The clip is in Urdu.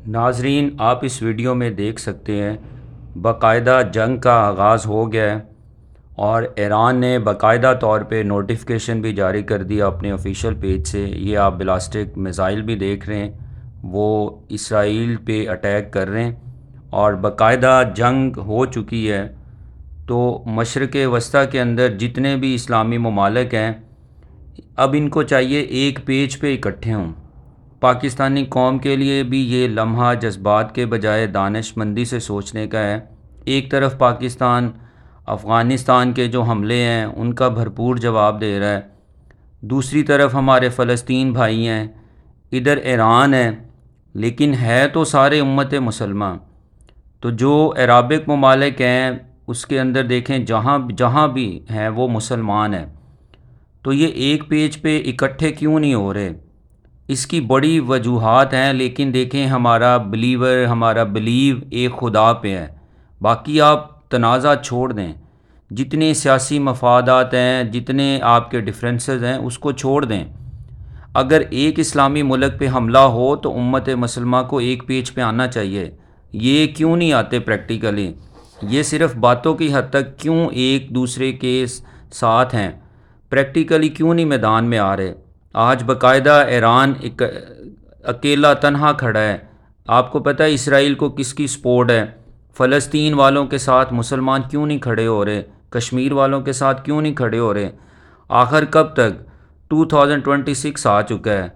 ناظرین، آپ اس ویڈیو میں دیکھ سکتے ہیں باقاعدہ جنگ کا آغاز ہو گیا ہے اور ایران نے باقاعدہ طور پہ نوٹیفیکیشن بھی جاری کر دیا اپنے آفیشیل پیج سے۔ یہ آپ بلاسٹک میزائل بھی دیکھ رہے ہیں، وہ اسرائیل پہ اٹیک کر رہے ہیں اور باقاعدہ جنگ ہو چکی ہے۔ تو مشرق وسطیٰ کے اندر جتنے بھی اسلامی ممالک ہیں، اب ان کو چاہیے ایک پیج پہ اکٹھے ہوں۔ پاکستانی قوم کے لیے بھی یہ لمحہ جذبات کے بجائے دانش مندی سے سوچنے کا ہے۔ ایک طرف پاکستان افغانستان کے جو حملے ہیں ان کا بھرپور جواب دے رہا ہے، دوسری طرف ہمارے فلسطین بھائی ہیں، ادھر ایران ہے، لیکن ہے تو سارے امت مسلمہ۔ تو جو عربک ممالک ہیں اس کے اندر دیکھیں جہاں بھی ہیں وہ مسلمان ہیں، تو یہ ایک پیج پہ اکٹھے کیوں نہیں ہو رہے؟ اس کی بڑی وجوہات ہیں، لیکن دیکھیں ہمارا بلیو ایک خدا پہ ہے۔ باقی آپ تنازع چھوڑ دیں، جتنے سیاسی مفادات ہیں، جتنے آپ کے ڈفرینسز ہیں اس کو چھوڑ دیں۔ اگر ایک اسلامی ملک پہ حملہ ہو تو امت مسلمہ کو ایک پیج پہ آنا چاہیے۔ یہ کیوں نہیں آتے پریکٹیکلی؟ یہ صرف باتوں کی حد تک کیوں ایک دوسرے کے ساتھ ہیں، پریکٹیکلی کیوں نہیں میدان میں آ رہے؟ آج باقاعدہ ایران اکیلا تنہا کھڑا ہے۔ آپ کو پتہ ہے اسرائیل کو کس کی سپورٹ ہے؟ فلسطین والوں کے ساتھ مسلمان کیوں نہیں کھڑے ہو رہے؟ کشمیر والوں کے ساتھ کیوں نہیں کھڑے ہو رہے؟ آخر کب تک؟ 2026 آ چکا ہے،